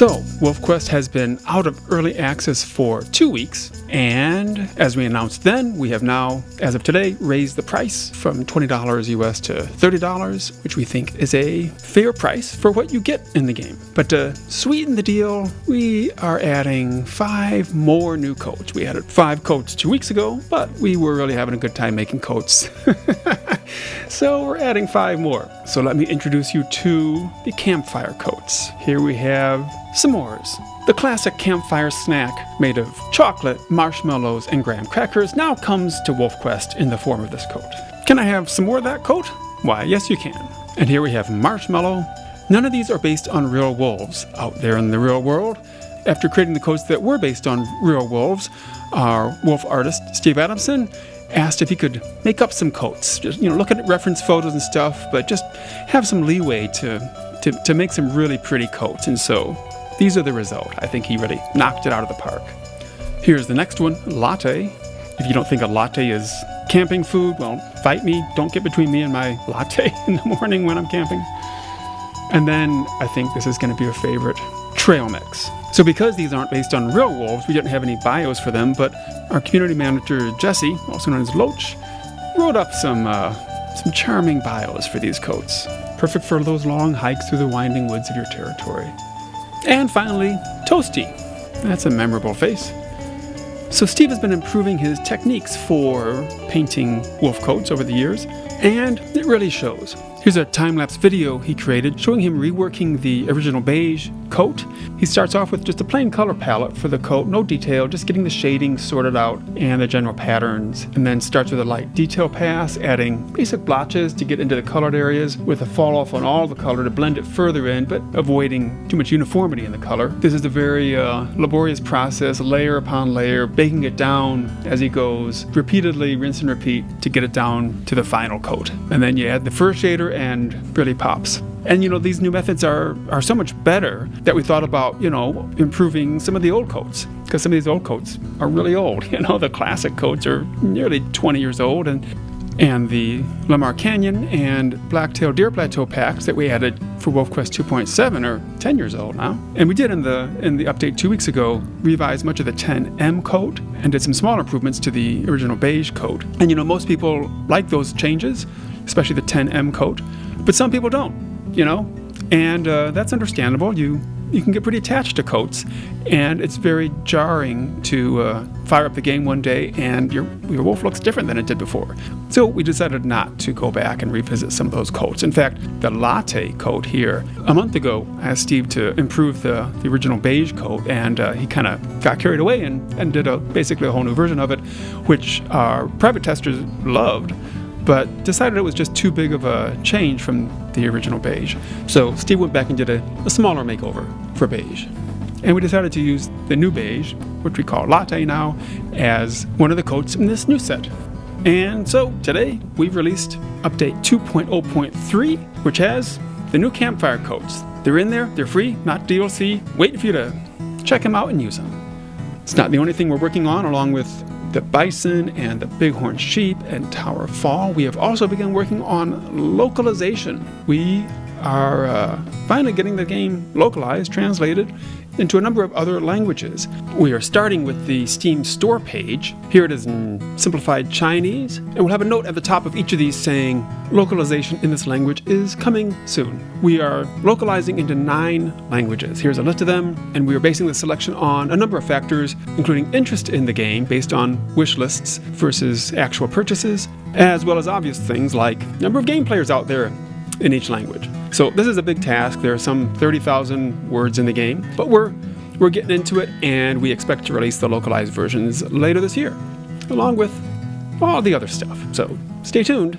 So, WolfQuest has been out of early access for 2 weeks, and as we announced then, we have now, as of today, raised the price from $20 US to $30, which we think is a fair price for what you get in the game. But to sweeten the deal, we are adding 5 more new coats. We added 5 coats 2 weeks ago, but we were really having a good time making coats. So we're adding 5 more. So let me introduce you to the Campfire coats. Here we have s'mores, the classic campfire snack made of chocolate, marshmallows, and graham crackers now comes to WolfQuest in the form of this coat. Can I have some more of that coat? Why, yes you can. And here we have marshmallow. None of these are based on real wolves out there in the real world. After creating the coats that were based on real wolves, our wolf artist, Steve Adamson, asked if he could make up some coats. Just, look at reference photos and stuff, but just have some leeway to make some really pretty coats. And so these are the result. I think he really knocked it out of the park. Here's the next one, latte. If you don't think a latte is camping food, well, fight me. Don't get between me and my latte in the morning when I'm camping. And then I think this is going to be a favorite, trail mix. So because these aren't based on real wolves, we didn't have any bios for them, but our community manager, Jesse, also known as Loach, wrote up some charming bios for these coats. Perfect for those long hikes through the winding woods of your territory. And finally, Toasty. That's a memorable face. So Steve has been improving his techniques for painting wolf coats over the years, and it really shows. Here's a time-lapse video he created showing him reworking the original beige coat. He starts off with just a plain color palette for the coat, no detail, just getting the shading sorted out and the general patterns, and then starts with a light detail pass, adding basic blotches to get into the colored areas with a fall off on all the color to blend it further in, but avoiding too much uniformity in the color. This is a very laborious process, layer upon layer, baking it down as he goes, repeatedly rinse and repeat to get it down to the final coat. And then you add the fur shader and really pops. And these new methods are so much better that we thought about, improving some of the old coats, because some of these old coats are really old. The classic coats are nearly 20 years old, and the Lamar Canyon and Blacktail Deer Plateau packs that we added for WolfQuest 2.7 are 10 years old now. And we did in the update 2 weeks ago revise much of the 10M coat and did some small improvements to the original beige coat. And most people like those changes, especially the 10M coat, but some people don't, and that's understandable. You can get pretty attached to coats, and it's very jarring to fire up the game one day and your wolf looks different than it did before. So we decided not to go back and revisit some of those coats. In fact, the latte coat here, a month ago, I asked Steve to improve the original beige coat, and he kind of got carried away and did basically a whole new version of it, which our private testers loved, but decided it was just too big of a change from the original beige. So Steve went back and did a smaller makeover for beige. And we decided to use the new beige, which we call latte now, as one of the coats in this new set. And so today we've released update 2.0.3, which has the new Campfire coats. They're in there, they're free, not DLC, waiting for you to check them out and use them. It's not the only thing we're working on. Along with the bison and the bighorn sheep and Tower Fall, we have also begun working on localization. We are finally getting the game localized, translated into a number of other languages. We are starting with the Steam store page. Here it is in Simplified Chinese, and we'll have a note at the top of each of these saying localization in this language is coming soon. We are localizing into 9 languages. Here's a list of them, and we are basing the selection on a number of factors, including interest in the game based on wish lists versus actual purchases, as well as obvious things like number of game players out there in each language. So this is a big task. There are some 30,000 words in the game, but we're getting into it, and we expect to release the localized versions later this year, along with all the other stuff. So stay tuned.